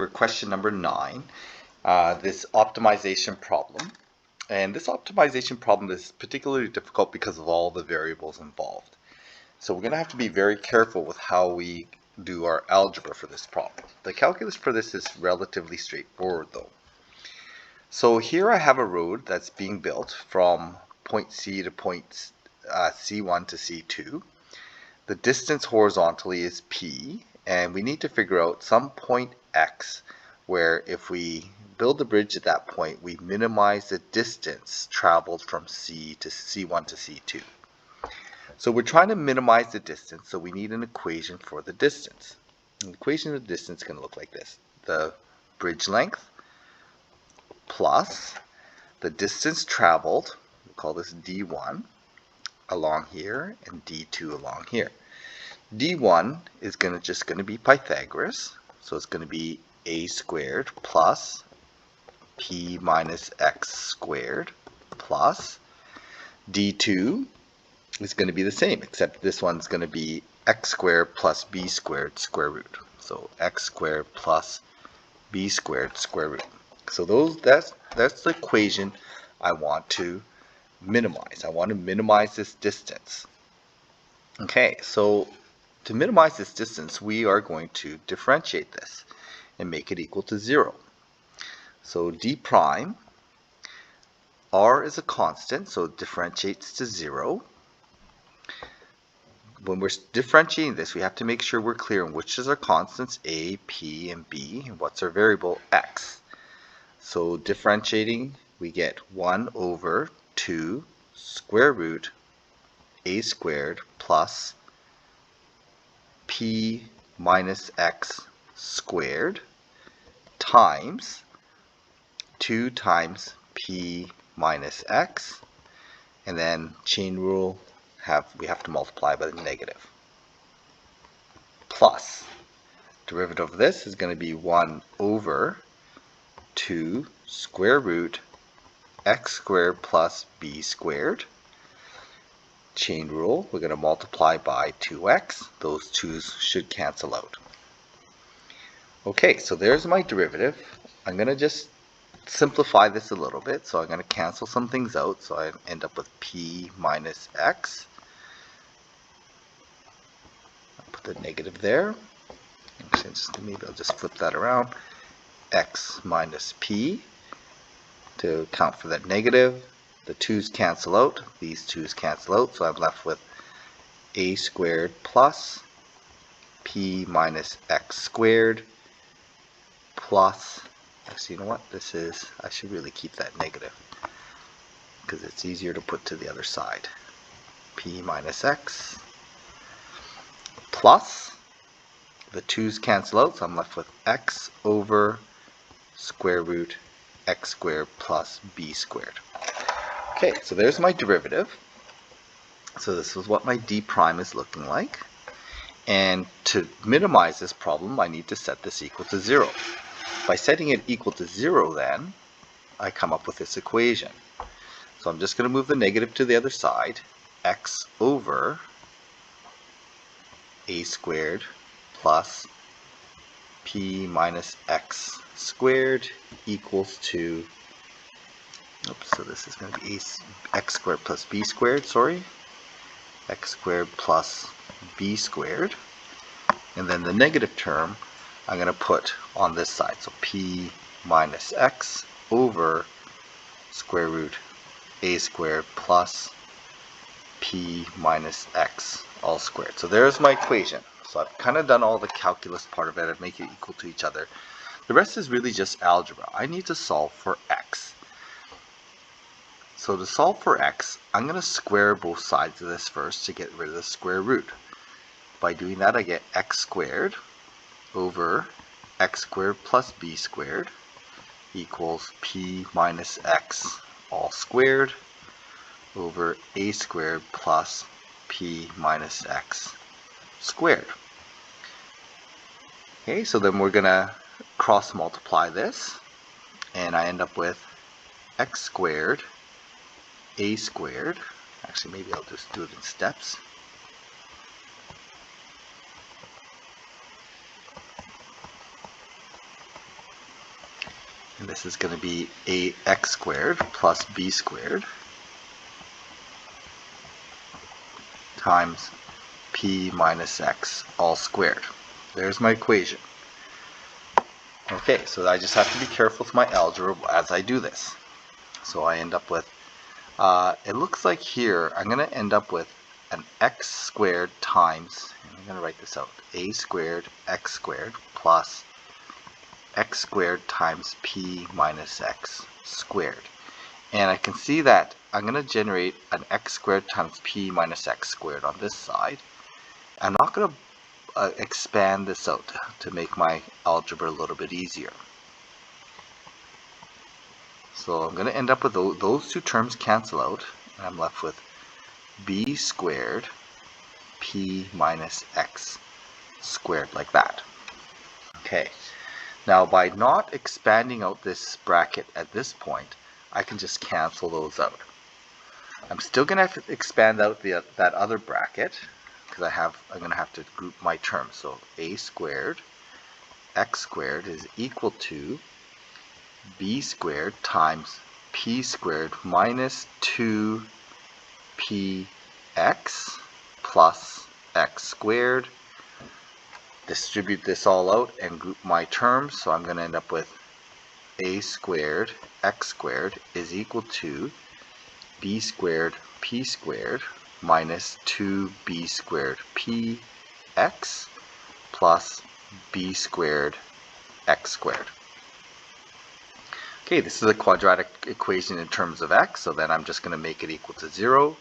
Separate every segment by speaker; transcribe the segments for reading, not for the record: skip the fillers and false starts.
Speaker 1: For question number 9, this optimization problem. And this optimization problem is particularly difficult because of all the variables involved. So we're going to have to be very careful with how we do our algebra for this problem. The calculus for this is relatively straightforward though. So here I have a road that's being built from point C to point C1 to C2. The distance horizontally is P, and we need to figure out some point X where if we build the bridge at that point, we minimize the distance traveled from C to C1 to C2. So we're trying to minimize the distance, so we need an equation for the distance. The equation of the distance is going to look like this. The bridge length plus the distance traveled, we'll call this D1, along here, and D2 along here. D1 is just going to be Pythagoras, so it's going to be a squared plus p minus x squared plus D2 is going to be the same, except this one's going to be x squared plus b squared square root. So x squared plus b squared square root. So that's the equation I want to minimize. I want to minimize this distance. Okay, so to minimize this distance, we are going to differentiate this and make it equal to 0. So d prime, r is a constant, so it differentiates to 0. When we're differentiating this, we have to make sure we're clear on which is our constants, a, p, and b, and what's our variable, x. So differentiating, we get 1 over 2 square root a squared plus p minus x squared times 2 times p minus x, and then chain rule, we have to multiply by the negative, plus derivative of this is going to be 1 over 2 square root x squared plus b squared. Chain rule, we're going to multiply by 2x. Those 2's should cancel out. Okay, so there's my derivative. I'm going to just simplify this a little bit. So I'm going to cancel some things out. So I end up with p minus x. I'll put the negative there. Maybe I'll just flip that around. X minus p to account for that negative. The 2's cancel out, these 2's cancel out, so I'm left with a squared plus p minus x squared plus, actually, you know what, I should really keep that negative because it's easier to put to the other side. P minus x plus, the 2's cancel out, so I'm left with x over square root x squared plus b squared. Okay, so there's my derivative. So this is what my d prime is looking like. And to minimize this problem, I need to set this equal to 0. By setting it equal to 0, then, I come up with this equation. So I'm just going to move the negative to the other side. X over a squared plus p minus x squared equals to, so this is going to be x squared plus b squared, x squared plus b squared. And then the negative term I'm going to put on this side. So p minus x over square root a squared plus p minus x all squared. So there's my equation. So I've kind of done all the calculus part of it and make it equal to each other. The rest is really just algebra. I need to solve for x. So to solve for x, I'm going to square both sides of this first to get rid of the square root. By doing that, I get x squared over x squared plus b squared equals p minus x all squared over a squared plus p minus x squared. Okay, so then we're going to cross multiply this, and I end up with x squared a squared, actually maybe I'll just do it in steps, And this is going to be ax squared plus b squared times p minus x all squared. There's my equation. Okay, so I just have to be careful with my algebra as I do this. So I end up with, it looks like here I'm going to end up with an x squared times, I'm going to write this out, a squared x squared plus x squared times p minus x squared. And I can see that I'm going to generate an x squared times p minus x squared on this side. I'm not going to expand this out to make my algebra a little bit easier. So I'm going to end up with those two terms cancel out, and I'm left with b squared p minus x squared, like that. Okay, now by not expanding out this bracket at this point, I can just cancel those out. I'm still going to have to expand out that other bracket, because I'm going to have to group my terms. So a squared x squared is equal to b squared times p squared minus 2px plus x squared. Distribute this all out and group my terms. So I'm going to end up with a squared x squared is equal to b squared p squared minus 2b squared px plus b squared x squared. Okay, this is a quadratic equation in terms of x, so then I'm just going to make it equal to 0.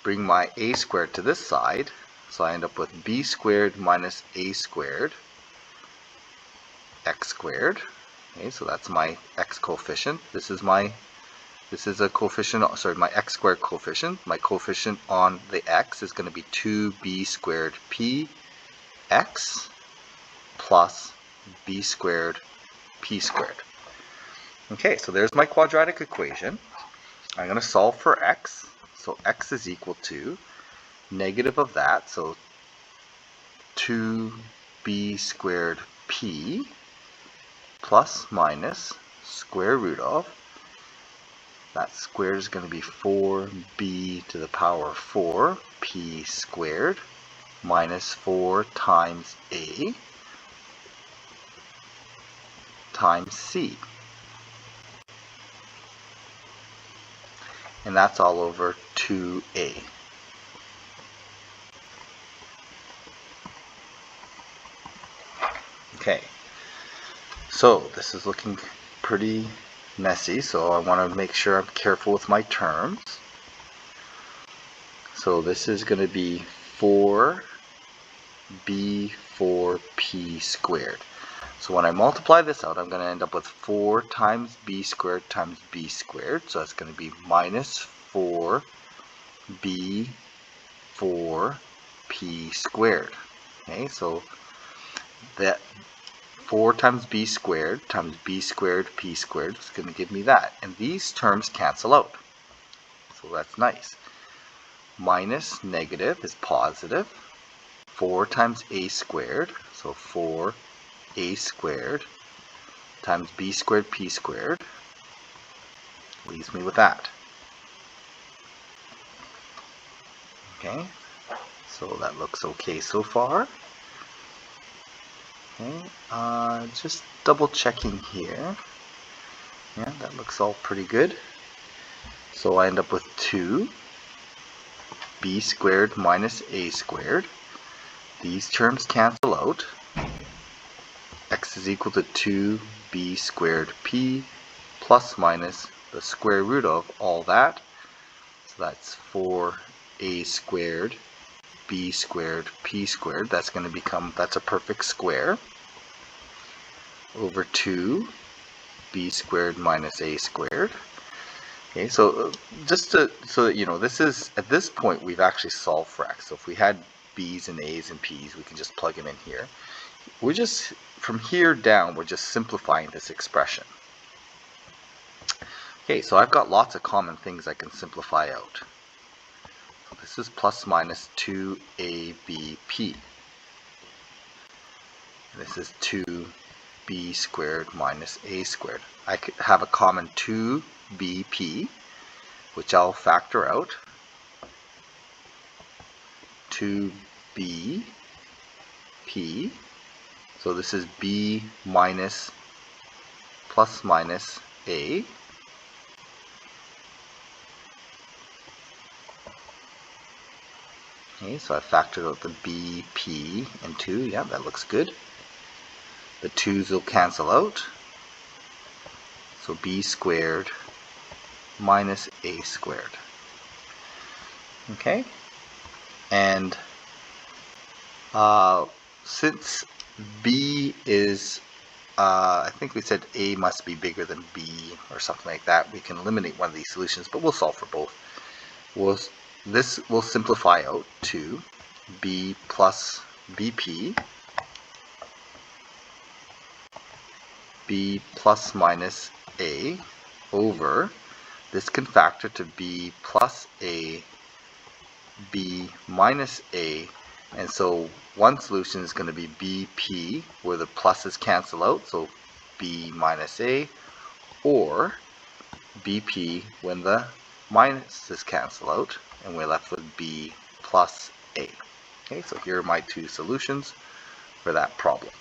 Speaker 1: Bring my a squared to this side, so I end up with b squared minus a squared x squared. Okay, so that's my x coefficient. This is a coefficient, sorry, my x squared coefficient. My coefficient on the x is going to be 2b squared p x plus b squared p squared. Okay, so there's my quadratic equation. I'm going to solve for x. So x is equal to negative of that, so 2b squared p plus minus square root of, that squared is going to be 4b to the power of 4 p squared minus 4 times a times c. And that's all over 2a. Okay, so this is looking pretty messy, so I want to make sure I'm careful with my terms. So this is going to be 4b4p squared. So when I multiply this out, I'm going to end up with 4 times b squared times b squared. So that's going to be minus 4b 4p squared. Okay, so that 4 times b squared p squared is going to give me that. And these terms cancel out. So that's nice. Minus negative is positive. 4 times a squared, so 4a squared times b squared p squared leaves me with that. Okay, so that looks okay so far. Okay, just double checking here. Yeah, that looks all pretty good. So I end up with 2b squared minus a squared. These terms cancel out. X is equal to 2b squared p plus minus the square root of all that. So that's 4a squared b squared p squared. That's going to become, that's a perfect square, over 2b squared minus a squared. Okay, so just so that you know, this is, at this point we've actually solved for x. So if we had b's and a's and p's, we can just plug them in here. We're just, from here down, we're just simplifying this expression. Okay, so I've got lots of common things I can simplify out. So this is plus minus 2abp. This is 2 b squared minus a squared. I could have a common 2bp, which I'll factor out. 2bp, so this is b minus plus minus a. Okay, so I factored out the b, p, and 2. Yeah, that looks good. The 2's will cancel out. So b squared minus a squared. Okay, and since b is, I think we said a must be bigger than b or something like that, we can eliminate one of these solutions, but we'll solve for both. This will simplify out to b plus bp, b plus minus a over, this can factor to b plus a, b minus a, and so one solution is going to be bp, where the pluses cancel out, so b minus a, or bp when the minuses cancel out, and we're left with b plus a. Okay, so here are my two solutions for that problem.